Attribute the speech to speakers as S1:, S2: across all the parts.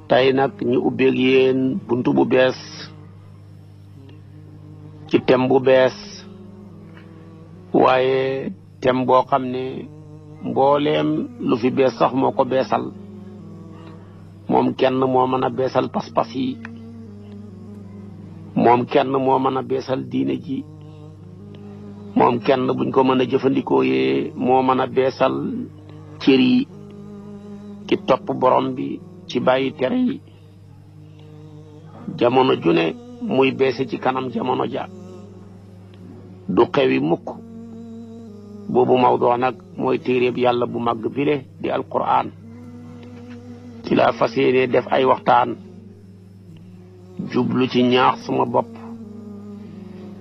S1: tey nag ñu ubbeeg yéen buntu bu bees ci tem bu bees waaye tem boo xam ne mbooleem lu fi bees sax moo ko beesal moom kenn moo mën a beesal pas-pas yi moom kenn moo mën a beesal diine ji moom kenn buñ ko mën a jëfandikoo yee moo mën a beesal cër yi ci topp borom bi ci bàyyi tere yi jamono june muy beese ci kanam jamono ja du xewi mukk boobu mawdoo nag mooy téeréeb yàlla bu màgg bile di alquran ci laa fas yéene def ay waxtaan jublu ci ñaax suma bopp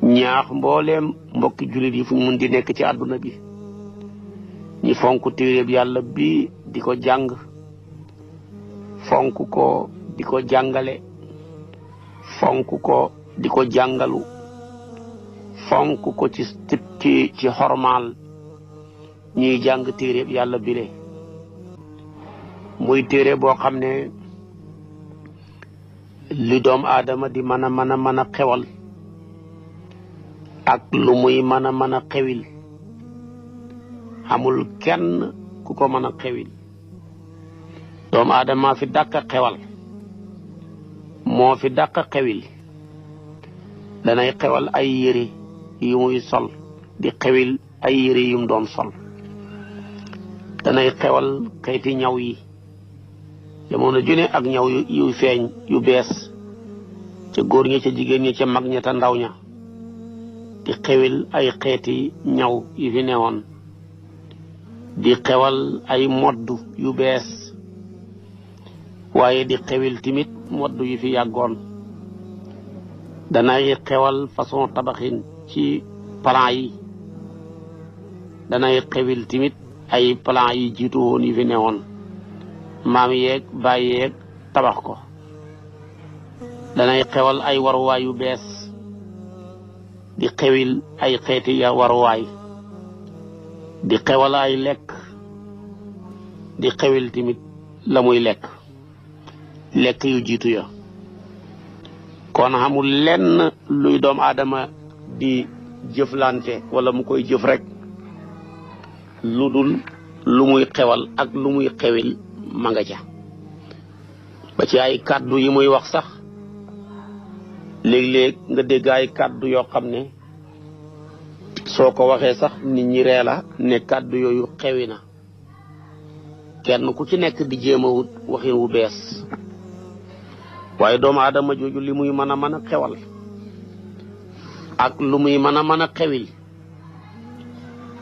S1: ñaax mbooleem mbokki jullit yi fu ñu mun di nekk ci àdduna bi ñi fonk téeréeb yàlla bi di ko jàng fonk ko di ko jàngale fonk ko di ko jàngalu fonk ko ci xormaal ñuy jàng téeréeb yàlla bile muy téere boo xam ne li doom aadama di mën a xewal ak lu muy mën a xewil amul kenn ku ko mën a xewil doomu aadama fi dàq xewal moo fi dàq xewil danay xewal ay yére yu muy sol di xewil ay yére yum doon sol danay xewal xeeti ñaw yi jamono june ak ñaw yu feeñ yu bees ca góor ña ca jigéen ña ca mag ña ca ndaw ña di xewil ay xeeti ñaw yu fi newoon di xewal ay modd yu bees waaye di xewil timit modd yu fi yàggoon danay xewal façon tabaxin ci plan yi danay xewil timit ay plan yi jiitu woon yu fi newoon maam yeeg bàyyi yeeg tabax ko danay xewal ay waruwaay yu bees di xewil ay xeeti ya waruwaay di xewal ay lekk di xewil timit la muy lekk yu jiitu ya kon xamul lenn luy doom aadama di jëflante wala mu koy jëf rek lu dul lu muy xewal ak lu muy xewil ma nga ca ba ci ay kàddu yi muy wax sax léeg-léeg nga dégg ay kàddu yoo xam ne soo ko waxee sax nit ñi ree la ne kàddu yooyu xewi na kenn ku ci nekk di jéem a wut waxin wu bees waaye doomu aadama jooju li muy mën a xewal ak lu muy mën a xewil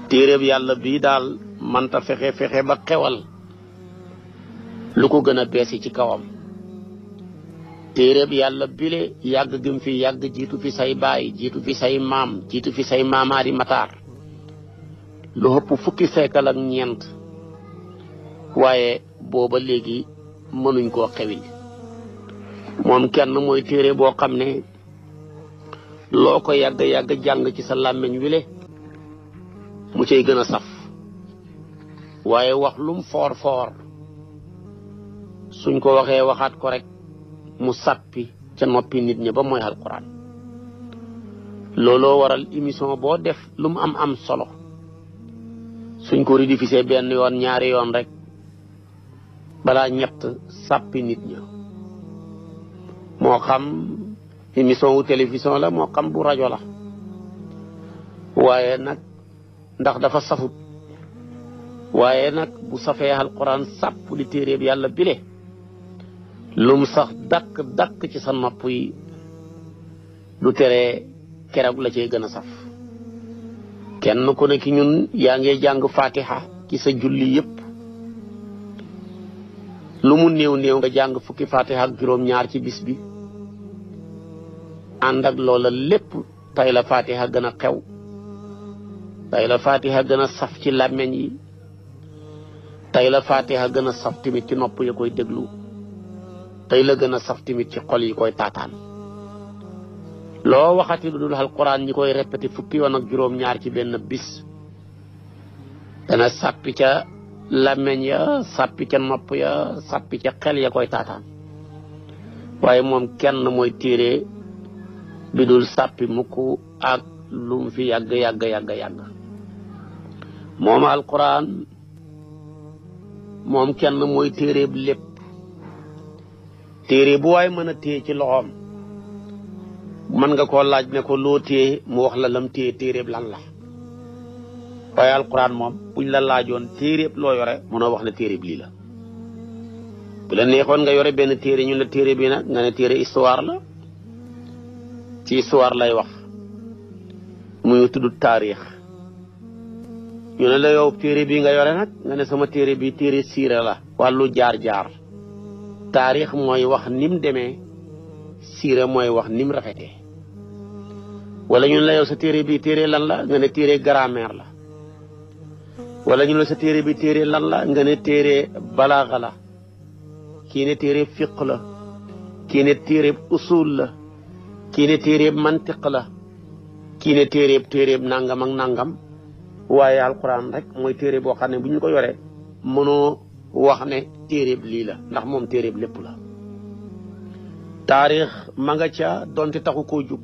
S1: téeréb yàlla bii daal manta fexe ba xewal lu ko gën a beesi ci kawam téeréb yàlla bile yàgg gëm fi yàgg jiitu fi say baay jiitu fi say maam jiitu fi say maamaari mataar lu ëpp fukki feekal ak ñeent waaye booba léegi mënuñ koo xewil moom kenn mooy téere boo xam ne loo ko yàgg jàng ci sa làmmiñ wile mu cay gën a saf waaye wax lum foor suñ ko waxee waxaat ko rek mu sàppi ca noppi nit ñi ba mooy alquran looloo waral émission boo def lu mu am solo suñ ko rediffusé benn yoon ñaari yoon rek balaa ñett sàppi nit ña moo xam émission wu télévision la moo xam bu rajo la waaye nag ndax dafa safut waaye nag bu safee alquran sàpp li téeréeb yàlla bile lum sax dakk ci sa nopp yi du tere keroog la cay gën a saf kenn ku ne ki ñun yaa ngi jàng fatiha ci sa julli yépp lu mu néew nga jàng fukki fatiha ak juróom-ñaar ci bis bi ànd ak loola lépp tay la fatiha gën a xew tay la fatiha gën a saf ci làmmeñ yi tay la fatiha gën a saf timit ci nopp ya koy déglu tay la gën a saf timit ci xol yi koy taataan loo waxati lu dul alquran ñi koy répété fukki yoon ak juróom-ñaar ci benn bis dana sàppi ca làmmeñ ya sàppi ca nopp ya sàppi ca xel ya koy taataan waaye moom kenn mooy téere bi dul sàppi mukk ak lum fi yàgg moom alquran moom kenn mooy téere bi lépp téere bu waay mën a téye ci loxoom mën nga koo laaj ne ko loo téye mu wax la lam téye téere bi lan la waaye alquran moom buñ la laajoon téere loo yore mënoo wax ne téere bi lii la bu la neexoon nga yore benn téere ñu la téere bi nag nga ne téere histoire la ci histoire lay wax muy tudd taarix ñu ne la yow téere bi nga yore nag nga ne sama téere bi téere siira la wàllu jaar-jaar taarix mooy wax nim demee siira mooy wax nim rafetee wala ñu ne la yow sa téere bi téere lan la nga ne téere grammaire la wala ñu ne la sa téere bi téere lan la nga ne téere balaaxa la kii ne téere fiq la kii ne téere usul la kii ne téere mantiq la kii ne téere nangam ak nangam waaye alquran rek mooy téere boo xam ne bu ñu ko yoree mënoo wax ne téere lii la ndax moom téere lépp la taarix ma nga ca donte taxu koo jug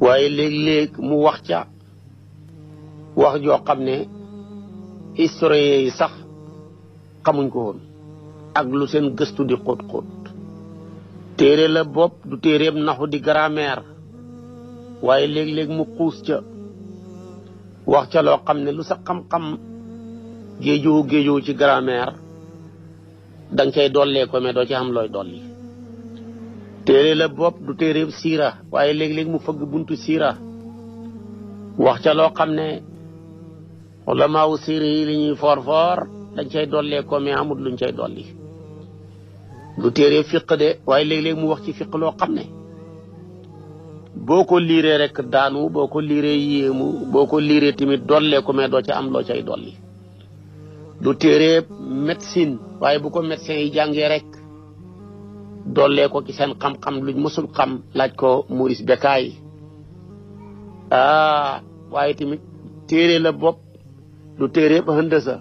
S1: waaye léeg-léeg mu wax ca wax joo xam ne historien yi sax xamuñ ko woon ak lu seen gëstu di xóot-xóot téere la bopp du téereem naxu di grammaire waaye léeg-léeg mu xuus ca wax ca loo xam ne lu sa xam-xam géejuwu ci grammaire danga cay dollee ko mais doo ci am looy dolli téere la bopp du téereem siira waaye léeg-léeg mu fëgg buntu siira wax ca loo xam ne ulamaawu siira yi li ñuy foor dañ cay dollee ko mais amul luñ cay dolli du téere fiq de waaye léeg-léeg mu wax ci fiq loo xam ne boo ko liiree rek daanu boo ko liiree yéemu boo ko liiree tamit dollee ko mais doo ca am loo cay dolli du téere médecine waaye bu ko médecin yi jàngee rek dollee ko ci seen xam-xam luñ mësul xam laaj ko Maurice Bucaille waaye tamit téere la bopp du téere ba hëndësa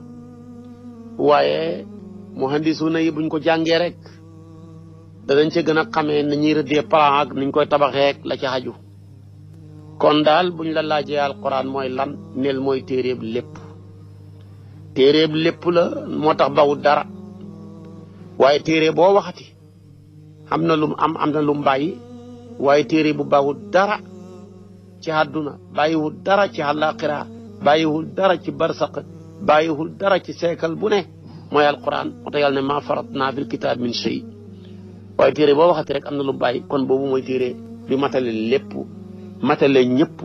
S1: waaye mu handisuna yi buñ ko jàngee rek danañ ca gën a xamee nañuy rëddee plan ak niñ koy tabaxee la ca xaju kon daal buñ la laajee alquran mooy lan neel mooy téereeb lépp la moo tax bawut dara waaye téere boo waxati am na lum am na lum bàyyi waaye téere bu bawut dara ci àdduna bàyyiwul dara ci àllaaxira bàyyiwul dara ci barsaq bàyyiwul dara ci seekal bu ne mooy alquran moo tax yàlla ne maa faratnaa fil kitaab min shay waaye téere boo waxati rek am na lu bàyyi kon boobu mooy téere bi matale lépp matale ñëpp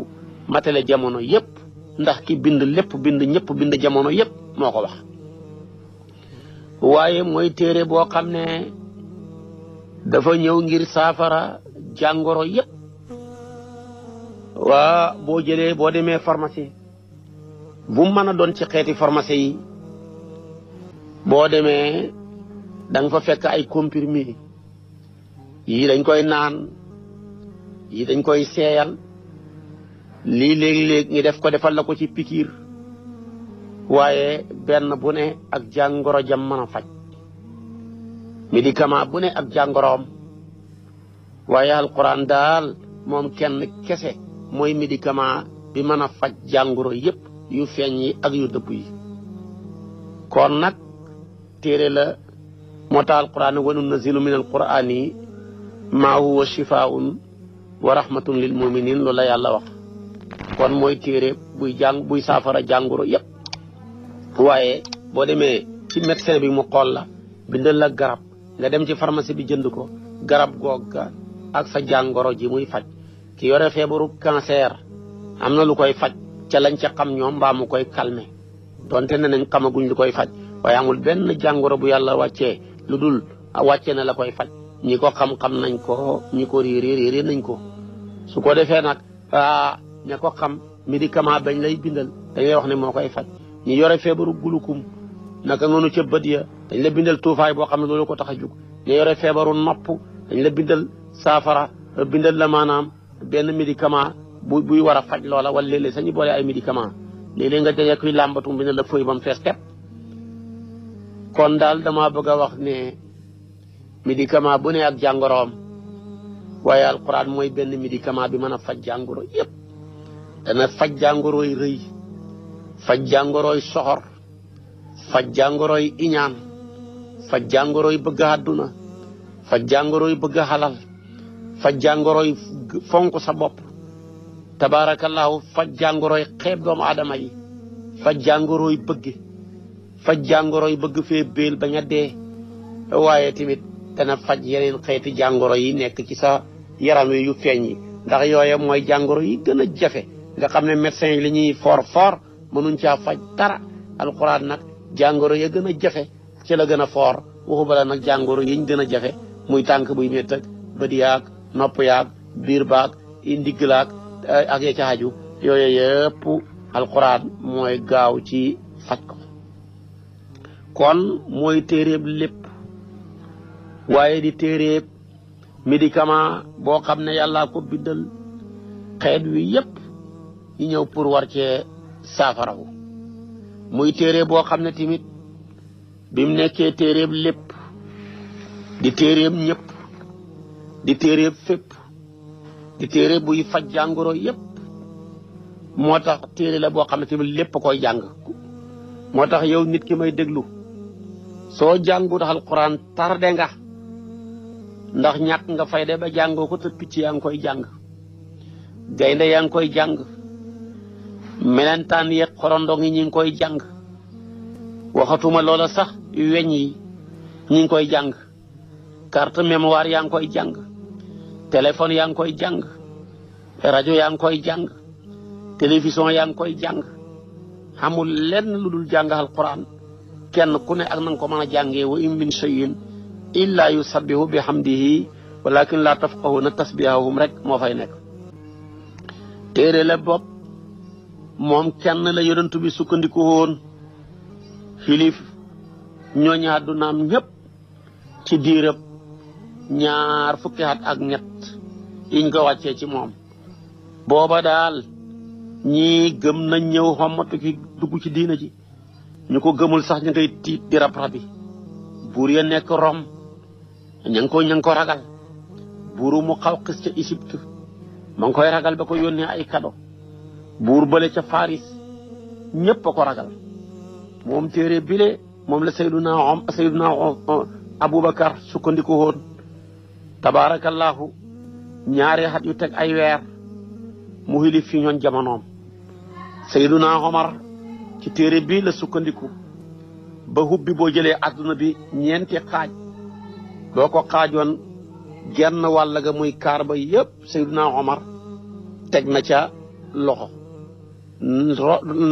S1: matale jamono yëpp ndax ki bind lépp bind ñëpp bind jamono yëpp moo ko wax waaye mooy téere boo xam ne dafa ñëw ngir saafara jàngoro yëpp waa boo demee pharmacie bu mën a doon ci xeeti pharmacie yi boo demee da nga fa fekk ay comprimés yii dañ koy naan yii dañ koy seeyal lii léeg-léeg ñi def ko defal la ko ci pikiir waaye benn bu ne ak jàngoro jam mën a faj médicament bu ne ak jàngoroom waaye alquran daal moom kenn kese mooy médicament bi mën a faj jàngoro yépp yu feeñ yi ak yu dëpp yi kon nag téere la moo tax alquran wa nunazzilu min alqurani maa huwa shifaa'un wa rahmatun lil muminin loolu la yàlla wax kon mooy téere buy saafara jàngoro yépp waaye boo demee ci médecin bi mu xool la bindal la garab nga dem ci pharmacie bi jënd ko garab googa ak sa jàngoro ji muy faj ki yore feebaru cancer am na lu koy faj ca lañ ca xam ñoom mbaa mu koy calmer donte ne nañ xamaguñ lu koy faj waaye amul benn jàngoro bu yàlla wàccee lu dul wàccee na la koy faj ñi ko xam-xam nañ ko ñi ko réeré nañ ko su ko defee nag ña ko xam médicament bañ lay bindal dañ lay wax ne moo koy faj ñi yore feebaru gulukum naka noonu ca bët ya dañ la bindal tuufaay boo xam ne loolu ko tax a jug ñi yore feebaru nopp dañ la bindal saafara bindal la maanaam benn médicament buy war a faj loola wala léeg-léeg sañu boole ay médicament léeg-léeg nga daje kuy làmbatu bindal la feuille ba mu fees tepp kon daal dama bëgg a wax ne médicament bu ne ak jàngoroom waaye alquran mooy benn médicament bi mën a faj jàngoro yépp dana faj jàngoroy rëy faj jàngoroy soxor faj jàngoroy iñaan faj jàngoroy bëgg àdduna faj jàngoroy bëgg xalal faj jàngoroy fonk sa bopp tabaarakallaahu faj jàngoroy xeeb doomu aadama yi faj jàngoroy bëgg faj jàngoroy bëgg fee béel bañ a dee waaye tamit dana faj yeneen xeeti jàngoro yi nekk ci sa yaram wi yu feeñ yi ndax yooye mooy jàngoro yi gën a jafe nga xam ne médecin yi li ñuy for mënuñ caa faj dara alxuraan nag jàngoro ya gën a jafe ci la gën a foor waxu bala nag jàngoro yiñ gën a jafe muy tànk buy métt ak bët yaag nopp yaag biir baag ndigg laag ak ya ca aju yooyu yëpp alxuraan mooy gaaw ci faj ko kon mooy téeréeb lépp waaye di téeréeb médicament boo xam ne yàllaa ko biddal xeet wi yëpp yi ñëw pour war cee saafarawu muy téere boo xam ne tamit bi mu nekkee téeréeb lépp di téeréeb ñëpp di téeréeb fépp di téere buy faj jàngoro yëpp moo tax téere la boo xam ne tamit lépp koy jàng moo tax yow nit ki may déglu soo jàngut alquran tarde nga ndax ñàkk nga fayda ba jàngoo ko te picc yaa ngi koy jàng gaynde yaa ngi koy jàng melentaan yeeg xorondong yi ñi ngi koy jàng waxatuma loola sax weñ yi ñi ngi koy jàng carte mémoire yaa ngi koy jàng téléphone yaa ngi koy jàng rajo yaa ngi koy jàng télévision yaa ngi koy jàng xamul lenn lu dul jàng alquran kenn ku ne ak nanga ko mën a jàngee wa in min shay'in illa yusabbihu bihamdihi walakin la tafqahuna tasbihahum rek moo fay nekk téere la bopp moom kenn la yonent bi sukkandiku woon xilif ñooñu àddunaam ñëpp ci diirëb 2 fukki at ak ñett yiñ ko wàccee ci moom booba daal ñii gëm nañ ñëw xommatu ki dugg ci diina ji ñu ko gëmul sax ñu ngay tiit di rab-rabi buur ya nekk Rome ña ngi ko ragal buuru mu xaw xis ca Égypte ma ngi koy ragal ba ko yónnee ay kado buur bële ca Faris ñëpp a ko ragal moom téere bile moom la Seyduna Aboubacar sukkandiku woon tabaarakallaahu 2 at yu teg ay weer mu xilif fi ñoon jamonoom Seyduna Omar ci téere bii la sukkandiku ba hubbi boo jëlee àdduna bi 4 xaaj boo ko xaajoon genn wàll ga muy kaar ba yëpp Seyduna Omar teg na ca loxo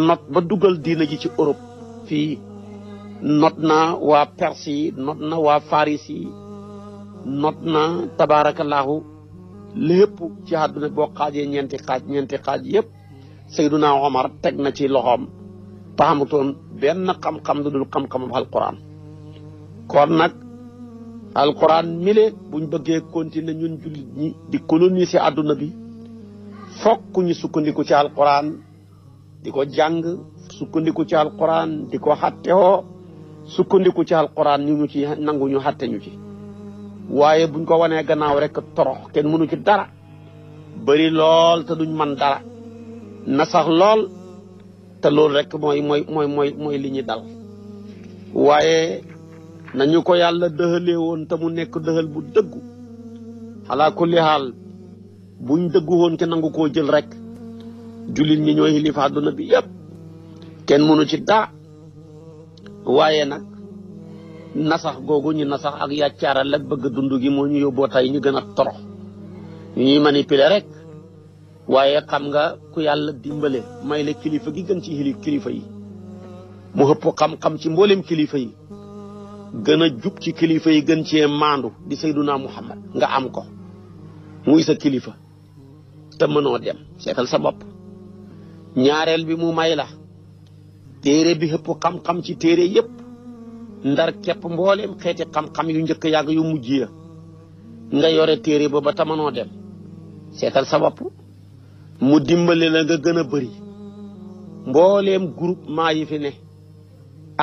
S1: not ba dugal diina ji ci Europe fii not na waa Perse yi not na waa Faris yi not na tabaarakallaahu lépp ci àdduna boo xaajee 4 xaaj yëpp Seyduna Omar teg na ci loxoom taxamutoon benn xam-xam lu dul xam-xamam alquran kon nag alquran mile buñ bëggee continuer ñun jullit ñi di coloniser àdduna bi fokk ñu sukkandiku ci alquran di ko jàng sukkandiku ci alquran di ko xattewoo sukkandiku ci alquran ñu ci nangu ñu xatte ñu ci waaye buñ ko wanee gannaaw rek torox kenn mënu ci dara bari lool te duñ man dara na sax lool te loolu rek mooy li ñu dal waaye nañu ko yàlla dëxalee woon te mu nekk dëxal bu dëggu xalaa kulli xaal buñ dëggu woon ci nangu koo jël rek jullit ñi ñooy xilif àdduna bi yépp kenn mënu ci dara waaye nag nasax googu ñu nasax ak yàccaaral ak bëgg dund gi moo ñu yóbboo tey ñu gën a torox ñu ñuy manipuler rek waaye xam nga ku yàlla dimbale may la kilifa gi gën ci kilifa yi mu ëpp xam-xam ci mboolem kilifa yi gën a jub ci kilifa yi gën cee maandu di Seyduna Muhammad nga am ko muy sa kilifa te mënoo dem seetal sa bopp ñaareel bi mu may la téere bi ëpp xam-xam ci téere yépp ndar képp mboolem xeeti xam-xam yu njëkk yàgg yu mujj ya nga yore téere ba ba te mënoo dem seetal sa bopp mu dimbale la nga gën a bëri mbooleem groupement yi fi ne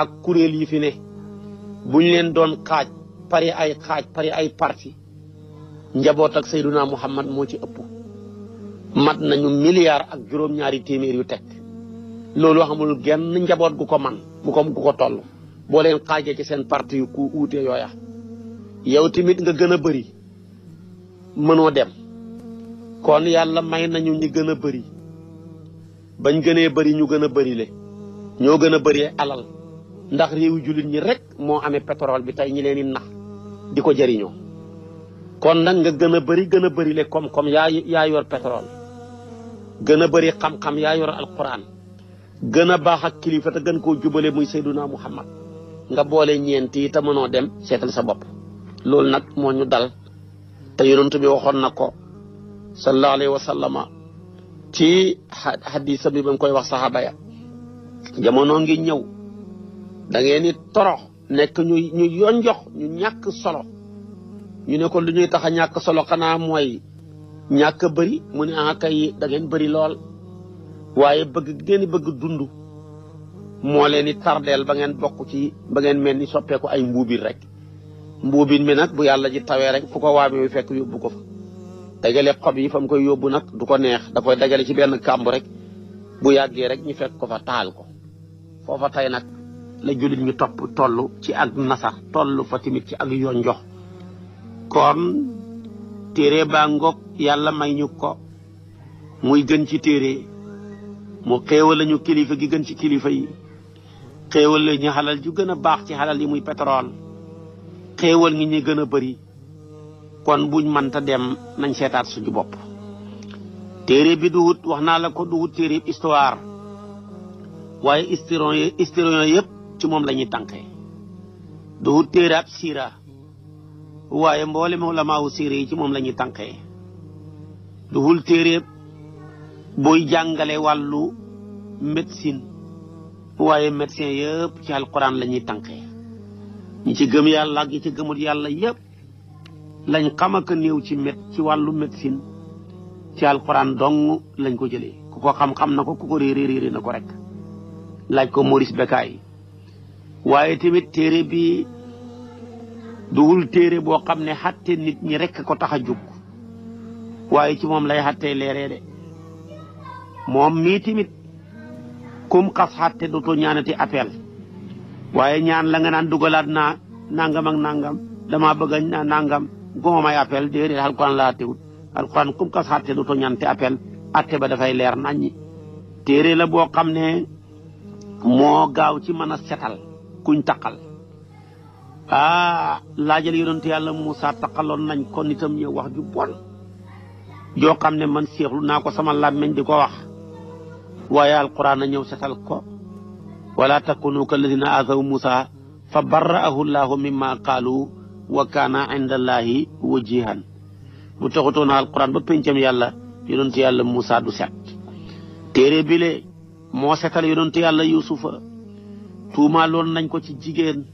S1: ak kuréel yi fi ne buñ leen doon xaaj pari ay xaaj pari ay parti njaboot ak Seyduna Muhammad moo ci ëpp mat nañu milliard ak juróom-ñaari téeméer yu teg loolu xamul genn njaboot gu ko man gu ko toll boo leen xaajee ci seen parti yu ku uute yooya yow tamit nga gën a bëri mënoo dem kon yàlla may nañu ñi gën a bëri bañ gënee bëri ñu gën a bëri le ñoo gën a bëri alal ndax réewu jullit ñi rek moo amee pétrole bi tey ñi leen di nax di ko jëriñoo kon nag nga gën a bëri le comme yaa yor pétrole gën a bëri xam-xam yaa yor alquran gën a baax ak kilifa te gën koo jubale muy Seyduna Muhammad nga boole ñeenti te mënoo dem seetal sa bopp loolu nag moo ñu dal te yonent bi waxoon na ko sallallahu alayhi wa sallama ci hadisa bi ba mu koy wax saxaaba ya jamono ngi ñëw da ngeen ni torox nekk ñu yonjox ñu ñàkk solo ñu ne ko lu ñuy tax a ñàkk solo xanaa mooy ñàkk bëri mu ne kay da ngeen bëri lool waaye bëgg dund moo leen di tardeel ba ngeen bokk ci ba ngeen mel ni soppeeku ay mbuubin rek mbuubin mi nag bu yàlla ji tawee rek fu ko waamee fekk yóbbu ko fa dagale xob yi fa mu koy yóbbu nag du ko neex da koy dagale ci benn kàmb rek bu yàggee rek ñu fekk ko fa taal ko foofa tey nag la jullit ñu toll ci ak nasa toll fa tamit ci ak yoon jox kon téere baa ngoog yàlla may ñu ko muy gën ci téere mu xéewal lañu kilifa gi gën ci kilifa yi xéewal la ñu xalal ju gën a baax ci xalal yi muy pétrole xéewal ngi ñi gën a bëri kon buñ mënta dem nañ seetaat suñu bopp téere bi du wut wax naa la ko du wut téere histoire waaye historien yëpp ci moom la ñuy tànkee du wut téere ab siira waaye mboolem ulamaawu siira yi ci moom la ñuy tànkee du wut téere booy jàngale wàllu médecine waaye médecin yëpp ci alquran la ñuy tànkee ñi ci gëm yàlla ak ñi ci gëmut yàlla yëpp lañ xamaka néew ci wàllu médecine ci alquran dong lañ ko jëlee ku ko xam-xam na ko ku ko réeré na ko rek laaj ko Maurice Bucaille waaye tamit téere bi duwul téere boo xam ne xatte nit ñi rek ko tax a jóg waaye ci moom lay xattee leeree de moom mii tamit kum xas xatte dootoo ñaanati appel waaye ñaan la nga naan dugalaat naa nangam ak nangam dama bëgg a nangam goma may appel déedéet alquran laa teewut alquran kum xas xatte dootoo ñaanati appel atte ba dafay leer naññi téere la boo xam ne moo gaaw ci mën a setal kuñ taqal laajal yonent yàlla Moussa taqaloon nañ ko nitam ñëw wax ju bon joo xam ne man seexlu naa ko sama làmmeñ di ko wax waaye alquran a ñëw setal ko wala takunu kalladina azaw Moussa fa barra'ahu llahu mimma qaalu wa kaana inda allahi wajihan bu taxutoon alquran ba pencam yàlla yonent yàlla Moussa du set téere bile moo setal yonent yàlla Yuusufa tuumaaloon nañ ko ci jigéen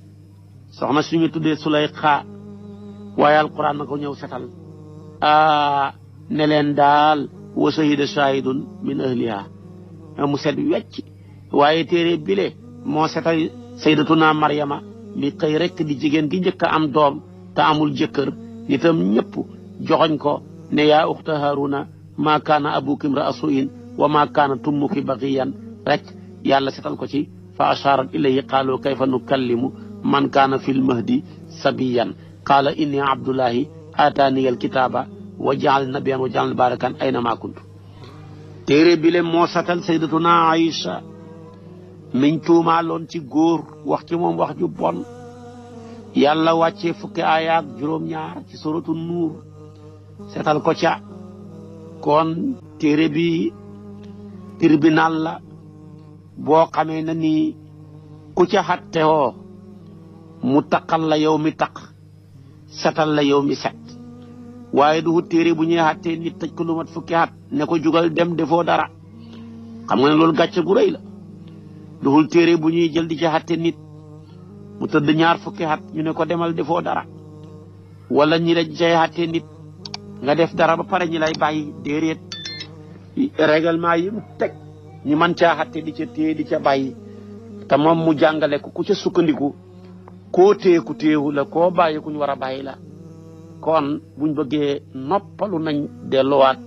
S1: soxna suñu tuddee Sulayxa waaye alquran na ko ñëw setal ne leen daal wa shahida shahidun min ahliha mu set wecc waaye téere bile moo setal sayyidatuna Maryama mi xëy rek di jigéen gi njëkk a am doom te amul jëkkër nitam ñëpp joxoñ ko ne yaa uxta Haruna maa kaana abuki imra'a su'in wa maa kaanat ummuki baghiyan rek yàlla setal ko ci fa asharat ilayhi qaalu kayfa nukallimu man kaana fil mahdi sabiyan qaala inni abdullahi aataaniya alkitaaba wa ja'alani nabiyyan wa ja'alani baarakan aynama kuntu téere bile moo setal sayyidatuna Aïcha miñ tuumaaloon ci góor wax ci moom wax ju bon yàlla wàccee fukki aaya ak juróom-ñaar ci suratu nuur setal ko ca kon téere bi tribunal la boo xamee na ni ku ca xatte woo mu taqal la yow mi taq setal la yow mi set waaye du téere bu ñuy xattee nit tëj ko lu mat fukki at ne ko jugal dem defoo dara xam nga ne loolu gàcce gu rëy la duhul téere bu ñuy jël di ci xatte nit mu tëdd ñaar fukki at ñu ne ko demal defoo dara wala ñi la cay xatte nit nga def dara ba pare ñi lay bàyyi déedéet règlement yi mu teg ñi man caa xatte di ca téye di ca bàyyi te moom mu jàngale ko ku ca sukkandiku koo téeku téewu la koo bàyyi kuñ war a bàyyi la kon buñ bëggee noppalu nañ delluwaat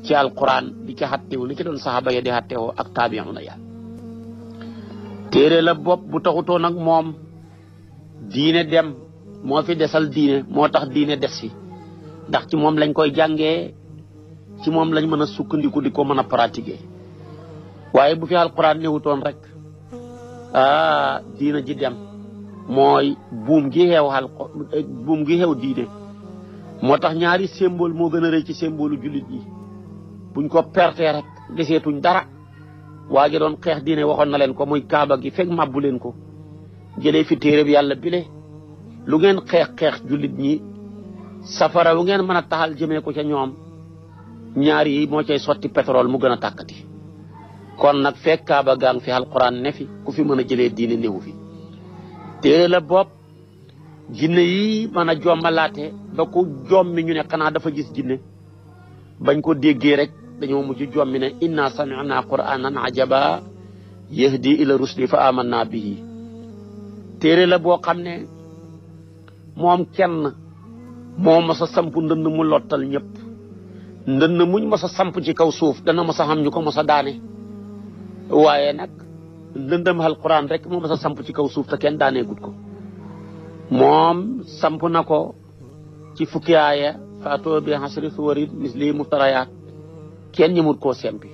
S1: ci alquran di ci xattewu ni ci doon saxaaba ya di xattewoo ak taabi'una ya téere la bopp bu taxutoo nag moom diine dem moo fi desal diine moo tax diine des fi ndax ci moom lañ koy jàngee ci moom lañ mën a sukkandiku di ko mën a pratiquer waaye bu fi alquran newutoon rek diina ji dem mooy buum gi xew diine moo tax ñaari symbole moo gën a rëy ci symbole jullit yi buñ ko pertee rek deseetuñ dara waa ji doon xeex diine waxoon na leen ko muy kaaba gi fekk mabbu leen ko jëlee fi téere bi yàlla bile lu ngeen xeex jullit ñi safara wu ngeen mën a taxal jëmee ko ca ñoom ñaar yi moo cay sotti pétrole mu gën a tàkkati kon nag fekk kaaba gaa ngi fi alquran ne fi ku fi mën a jëlee diine néewu fi téere la bopp jinne yi mën a jommalaate ba ku jommi ñu ne xanaa dafa gis jinne bañ ko déggee rek dañoo mujj jommi ne inna sami'na qur'anan ajaba yahdi ila rusdi fa amanna bihi téere la boo xam ne moom kenn moo mas a samp ndënd mu lottal ñëpp ndënd muñ mas a samp ci kaw suuf dana mas a xam ñu ko mas a daane waaye nag ndëndam alquran rek moo mas a samp ci kaw suuf te kenn daanee gut ko moom samp na ko ci fukki aaya faatoo bi hasri suwarin misli muftarayaat kenn ñëmut koo sempi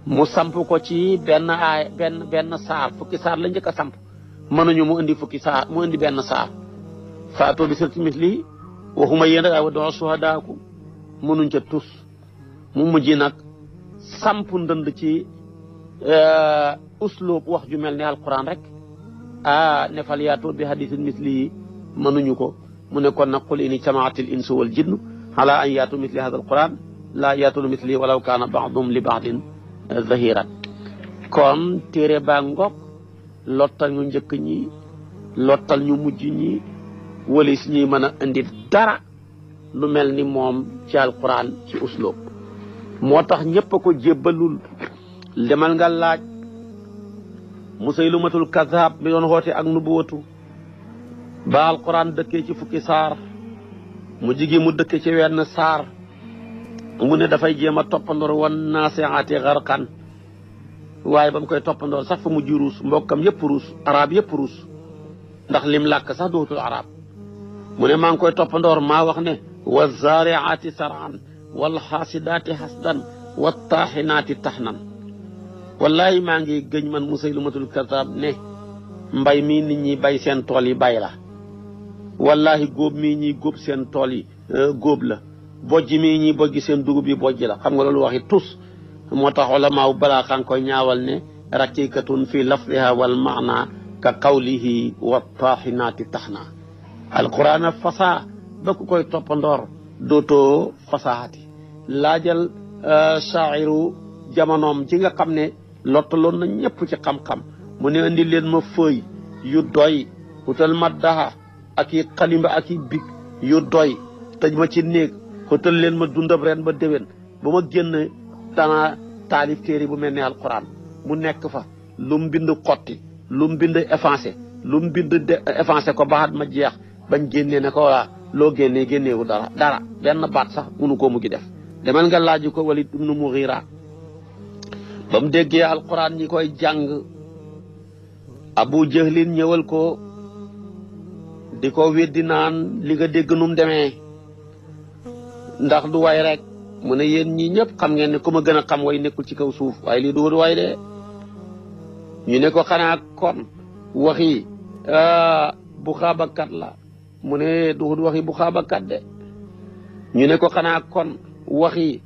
S1: mu samp ko ci benn saar fukki saar la njëkk a samp mënuñu mu indi fukki saar mu indi benn saar faatoo bi sirti misli waxuma yéen rek ay wa doo suhadaaku mënuñ ca tus mu mujj nag samp ndënd ci usloob wax ju mel ni alquran rek ne fal yaatu bi hadisin misli yi mënuñu ko mu ne kon nag qul in ijtamaatil insu wal jinnu ala an yaatu misli hada alquran laa yaatuna misli walaw kaana ba'duhum li ba'din zahiran kon téere baa ngoog lottal ñu njëkk ñi lottal ñu mujj ñi walis ñi mën a indi dara lu mel ni moom ci alquran ci usloob moo tax ñëpp a ko jébbalul demal nga laaj Musaylimatul Kazzab mi doon xoote ak nubuwatu ba alquran dëkkee ci fukki saar mu jigi mu dëkke ci wenn saar mu ne dafay jéem a toppandoor wan naasi'aati gharqan waaye ba mu koy toppandoor sax fa mujj ruus mbokkam yëpp ruus arab yëpp ruus ndax lim làkk sax dootul arab mu ne maa ngi koy toppandoor maa wax ne wa zaari'aati sar'an wal xaasidaati hasdan wa taaxinaati taxnan wallahi maa ngi gëñ man Musaylimatul Kazzab ne mbay mii nit ñi bay seen tool yi bay la wallahi góob mii ñi góob seen tool yi góob la bojj mii ñi bojj seen dugub yi bojj la xam nga loolu waxi tus moo tax wala maaw balaa xam koy ñaawal ne rakikatun fi lafdiha wal maana ka qawlihi wa taaxinaati taxna alquran a fasaa ba ku koy toppandoor dootoo fasaati laajal shaa'iru jamonoom ci nga xam ne lottaloon na ñëpp ci xam-xam mu ne indi leen ma fëy yu doy wutal ma daha ak i xalimba ak i big yu doy tëj ma ci néeg xutal leen ma dundab ren ba déwén ba ma génn dana taalif téere bu mel ne alquran mu nekk fa lu mu bind xotti lu mu bind lu mu bind effacé ko baxat ma jeex bañ génnee ne ko waa loo génneewu dara benn baat sax munu ko mu gi def demal nga laaju ko Walid ibnu Mughira ba mu déggee alquran ñi koy jàng Abu Jahlin ñëwal ko di ko weddi naan li nga dégg nu mu demee ndax du way rek mu ne yéen ñi ñëpp xam ngeen ne ku ma gën a xam way nekkul ci kaw suuf waaye lii du way de ñu ne ko xanaa kon waxi bu xaabakat la mu ne du waxi bu xaabakat de ñu ne ko xanaa kon waxi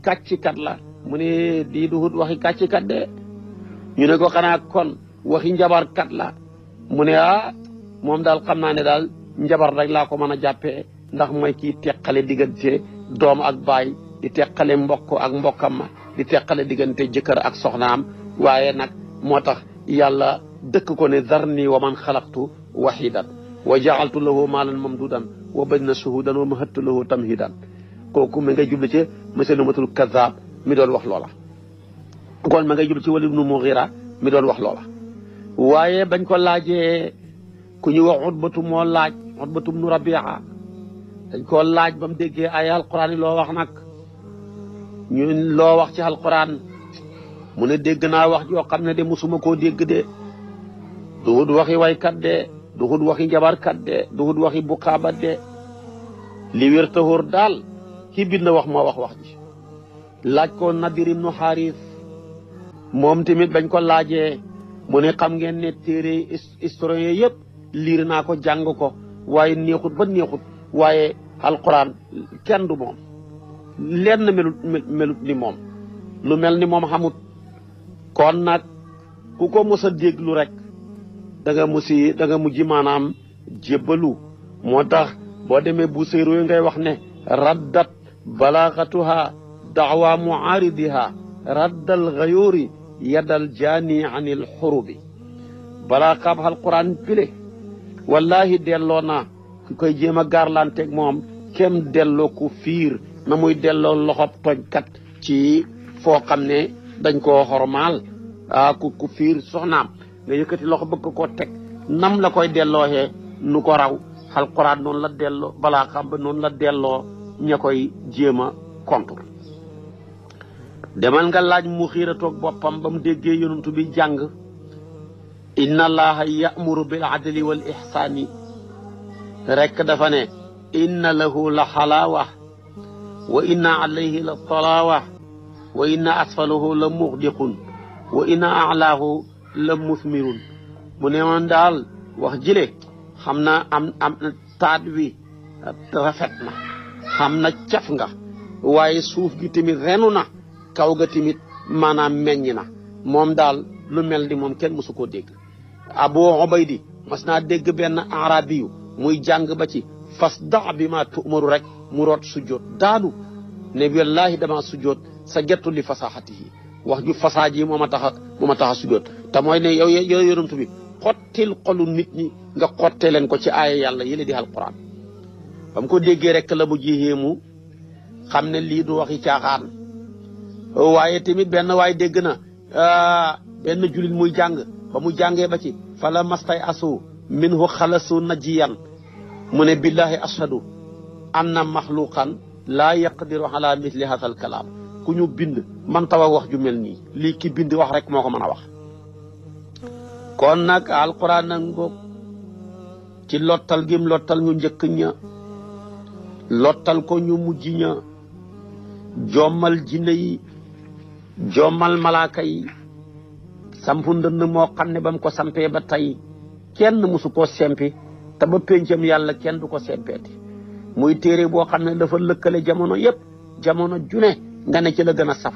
S1: kàccikat la mu ne di du waxi kàccikat de ñu ne ko xanaa kon waxi njabarkat la mu ne moom daal xam naa ne daal njabar rek laa ko mën a jàppee ndax mooy kii teqale diggante doom ak baay di teqale mbokk ak mbokkam ma di teqale diggante jëkkër ak soxnaam waaye nag moo tax yàlla dëkk ko ne zarni wa man xalaqtu wahidan wa ja'altu lahu maalan mamdudan wa banina shuhudan wa mahattu lahu tamhidan kooku mi ngay jublu ci Musaylimatul Kazzab mi doon wax loola kon ma ngay jublu ci Walid ibnu Mughira mi doon wax loola waaye bañ ko laajee ku ñu wax Utbatu moo laaj Utbatu ibnu Rabia dañ koo laaj ba mu déggee ay alquran yi loo wax nag ñu loo wax ci alquran mu ne dégg naa wax joo xam ne de musuma koo dégg de duhut waxi waykat de duhut waxi jabarkat de duhut waxi bukaabat de li wér te wóor daal ki bind wax moo wax ji laaj ko Nadir ibnu Xaaris moom tamit bañ ko laajee mu ne xam ngeen ne téere historien yëpp liir naa ko jàng ko waaye neexut ba neexut waaye alquran kenn du moom lenn melut ni moom lu mel ni moom xamut kon nag ku ko mos a déglu rek da nga mujj maanaam jébbalu moo tax boo demee bu séeróo ngay wax ne raddat balaagatuha daawa muaaridiha raddal gayóori yadal jaani anil xurubi balaa xaab alquran pile wallahi delloo naa ku koy jéem a gaarlanteeg moom kem delloo ku fiir na muy delloo loxob tojkat ci foo xam ne dañ koo xormaal ku fiir soxnaam nga yëkkati loxo bëgg koo teg nam la koy dellooxee nu ko raw alquran noonu la delloo balaa xam ba noonu la delloo ña koy jéem a kontur demal nga laaj mu xiiratoog boppam ba mu déggee yonantu bi jàng inna allaha ya'muru bil adli wal ihsaani rek dafa ne inna lahu la xalaawa wa inna alayhi la talaawa wa inna asfalahu la muxdiqun wa inna alaahu la musmirun mu ne man daal wax jile xam na am taat wi rafet na xam na caf nga waaye suuf gi tamit renu na kaw ga tamit maanaam meññ na moom daal lu mel ni moom kenn mësu koo dégg Abu Ubaydi mas naa dégg benn arabiyu muy jàng ba ci fasda bi ma tu'maru rek mu root sujjoot daanu ne wallahi dama sujjoot sa gettu li fasaxatihi wax ju fasaa ji moo ma tax a sujjoot te mooy ne yow yonent bi xottil xolu nit ñi nga xotte leen ko ci aaya yàlla yële di alquran ba mu ko déggee rek la mu jihéemu xam ne lii du waxi caaxaan waaye tamit benn waay dégg na benn julit muy jàng ba mu jàngee ba ci fala mastay asu minhu xalasu najiyan mu ne billahi ashadu anna maxluqan laa yaqdiru ala misli hadha al kalaam ku ñu bind man tawa wax ju mel nii lii ki bind wax rek moo ko mën a wax kon nag alquran nag ngoog ci lottal gim lottal ñu njëkk ña lottal ko ñu mujj ña jommal jinne yi jommal malaaka yi sampu ndënd moo xam ne ba mu ko sampee ba tey kenn mësu koo sempi te ba péncam yàlla kenn du ko sempeeti muy téere boo xam ne dafa lëkkale jamono yépp jamono june nga ne ci la gën a saf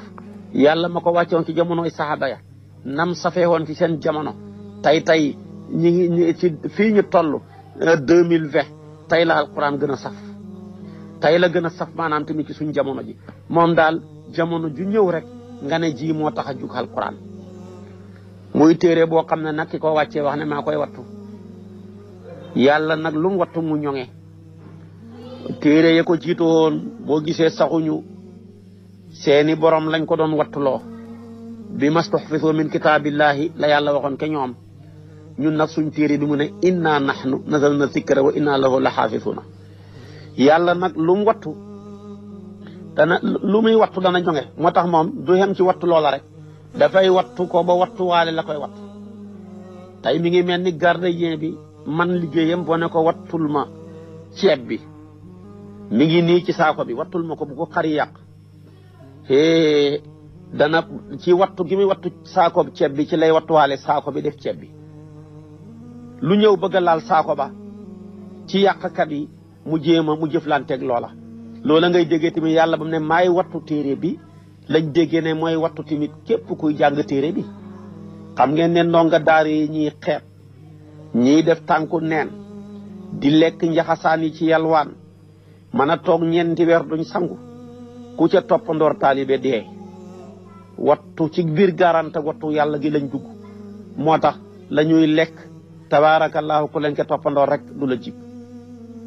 S1: yàlla ma ko wàccoon ci jamonoy saxaaba ya nam safee woon ci seen jamono tey ñi ngi ci fii ñu toll 2020 tey la alquran gën a saf tey la gën a saf maanaam tamit ci suñ jamono ji moom daal jamono ju ñëw rek nga ne ji moo tax a jug alquran muy téere boo xam ne nag ki ko wàccee wax ne maa koy wattu yàlla nag lu mu wattu mu ñoŋe téere ya ko jiitu woon boo gisee saxuñu seeni borom lañ ko doon wattuloo bi mastuhfizu min kitaabillahi la yàlla waxoon ke ñoom ñun nag suñ téere bi mu ne inna nahnu nazalna zikra wa inna lahu la xaafisuna yàlla nag lu mu wattu lu muy wattu dana ñoŋe moo tax moom du xem ci wattu loola rek dafay wattu ko ba wattuwaale la koy wattu tey mi ngi mel ni gardien bi man liggéeyam boo ne ko wattul ma ceeb bi mi ngi nii ci saako bi wattul ma ko bu ko xari yàq dana ci wattu gi muy wattu saako ceeb bi ci lay wattuwaale saako bi def ceeb bi lu ñëw bëgg a laal saako ba ci yàqkat yi mu jéema mu jëflanteeg loola ngay déggee tamit yàlla ba mu ne maay wattu téere bi lañ déggee ne mooy wattu tamit képp kuy jàng téere bi xam ngeen ne ndonga daara yi ñiy xeeb ñiy def tànku neen di lekk njaxasaan yi ci yalwaan mën a toog ñeenti weer duñ sangu ku ca toppandoor taalibe dee wattu ci biir garante wattu yàlla gi lañ dugg moo tax la ñuy lekk tabaarakallaahu ku leen ca toppandoor rek du la jig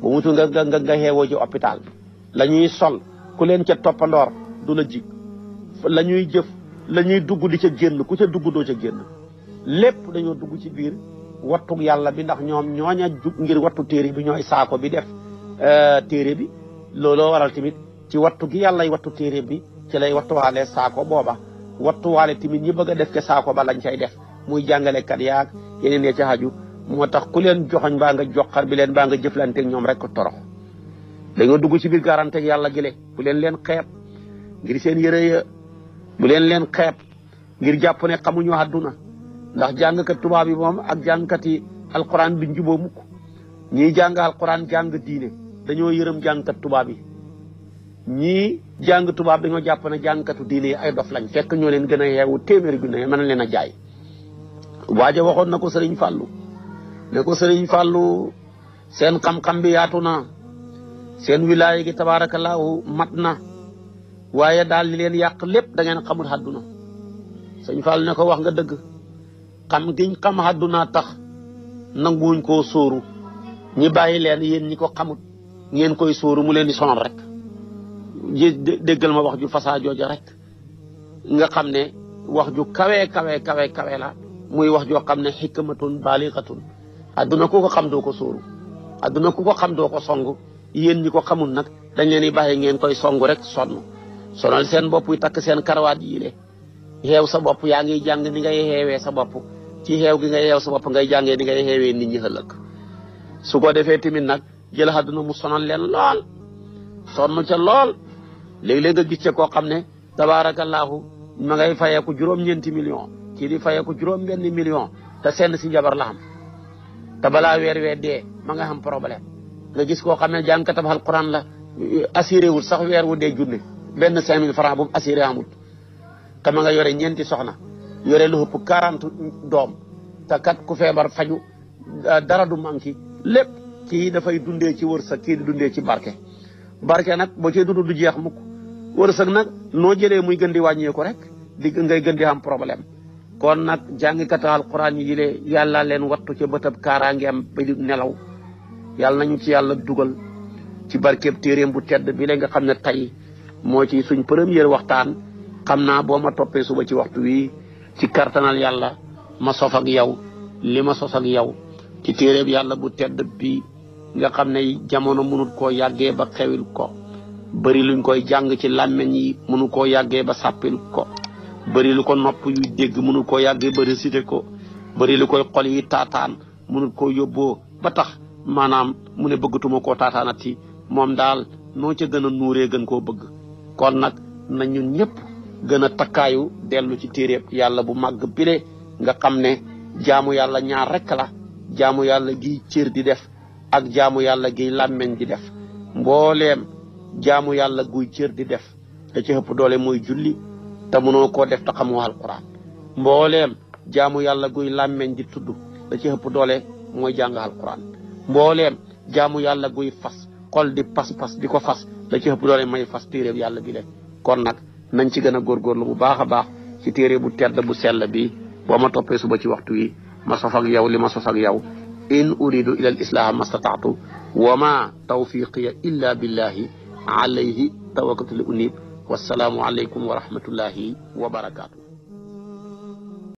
S1: bu mutu nga xeewoo ci hôpital la ñuy sol ku leen ca toppandoor du la jig la ñuy jëf la ñuy dugg di ca génn ku ca dugg doo ca génn lépp dañoo dugg ci biir wattu yàlla bi ndax ñoom ñooña jug ngir wattu téere bi ñooy saako bi def téere bi looloo waral tamit ci wattu gi yàlla wattu téere bi ci lay wattuwaale saako booba wattuwaale tamit ñi bëgg a def ke saako ba lañ cay def muy jàngalekat yaag yeneen ya ca xaju moo tax ku leen joxoñ baa nga joxar bi leen baa nga jëflanteeg ñoom rek torox dañoo dugg ci biir garante yàlla gile bu leen xeeb ngir seen yëre ya bu leen xeeb ngir jàpp ne xamuñu àdduna ndax jàngkat tubaab yi moom ak jàngkat yi alquran bi njuboo mukk ñii jàng alquran jàng diine dañoo yërëm jàngkat tubaab yi ñii jàng tubaab dañoo jàpp ne jàngkatu diine yi ay dof lañ fekk ñoo leen gën a yeewu téeméeri junne mën leen a jaay waaja waxoon na ko sëriñ Fàllu ne ko sëriñ Fàllu seen xam-xam bi yaatu na seen wilaaya gi tabaarakallaahu mat na waaye daal li leen yàq lépp da ngeen xamul àdduna sëñ Fàllu ne ko wax nga dëgg xam giñ xam àdduna tax nanguwuñ koo sóoru ñi bàyyi leen yéen ñi ko xamut ngeen koy sóoru mu leen di sonal rek déggal ma wax ju fasaa jooja rek nga xam ne wax ju kawe la muy wax joo xam ne xikmatun baaligatun adduna ku ko xam doo ko sóoru adduna ku ko xam doo ko song yéen ñi ko xamul nag dañ leen di bàyyi ngeen koy song rek sonal seen bopp yi takk seen karawaat yi le xeew sa bopp yaa ngi jàng ni ngay xeewee sa bopp ci xeew gi ngay xeew sa bopp ngay jàngee ni ngay xeewee nit ñi ëllëg su ko defee tamit nag jël àdduna mu sonal leen lool sonn ca lool léeg-léeg nga gis ca koo xam ne tabaarakallaahu ma ngay fayeeku juróom-ñeenti million kii di fayeeku juróom-benn million te seen si jabar la xam te balaa weer dee ma nga xam problème nga gis koo xam ne jàngkatab alquran la assuré wul sax weer wu dee junne benn 5000 francs bu mu assuré amul te ma nga yore ñeenti soxna yore lu ëpp 40 doom te kat ku feebar faju dara du manki lépp kii dafay dundee ci wërsëg kii di dundee ci barke nag boo cee dund du jeex mukk wërsëg nag noo jëlee muy gën di wàññeeku rek ngay gën di am problème kon nag jàngkat alquran yi lee yàlla leen wattu ca bëtab kaaraangeem ba di nelaw yàlla nañu ci yàlla dugal ci barkeeb téeréem bu tedd bi la nga xam ne tey moo ci suñ première waxtaan xam naa boo ma toppee suba ci waxtu wi ci kartanal yàlla ma sof ak yow li ma sos ak yow ci téeréeb yàlla bu tedd bi nga xam ne jamono mënut koo yàggee ba xewil ko bëri luñ koy jàng ci làmmeñ yi mënu koo yàggee ba sàppil ko bëri lu ko nopp yu dégg mënut koo yàggee ba récité ko bëri lu koy xol yi taataan mënut koo yóbboo ba tax maanaam mu ne bëggatuma koo taataanati moom daal noo ca gën a nuuree gën koo bëgg kon nag na ñun ñëpp gën a takkaayu dellu ci téeréeb yàlla bu màgg bile nga xam ne jaamu yàlla ñaar rek la jaamu yàlla giy cër di def ak jaamu yàlla giy làmmeñ di def mbooleem jaamu yàlla guy cër di def da ci ëpp doole mooy julli te mënoo koo def te xamoo alquran mbooleem jaamu yàlla guy làmmeñ di tudd da ci ëpp doole mooy jàng alquran mbooleem jaamu yàlla guy fas xol di pas-pas di ko fas da ci ëpp doole may fas téeréeb yàlla bi le kon nag nañ ci gën a góorgóorlu bu baax a baax ci téere bu tedd bu sell bi boo ma toppee suba ci waxtu wi ma sof ak yow li ma sos ak yow in uridu ila al islaha mastataatu wa ma tawfiqiya illa billahi alayhi tawakkaltu li unib wassalaamu alaykum wa rahmatullahi wa barakaatu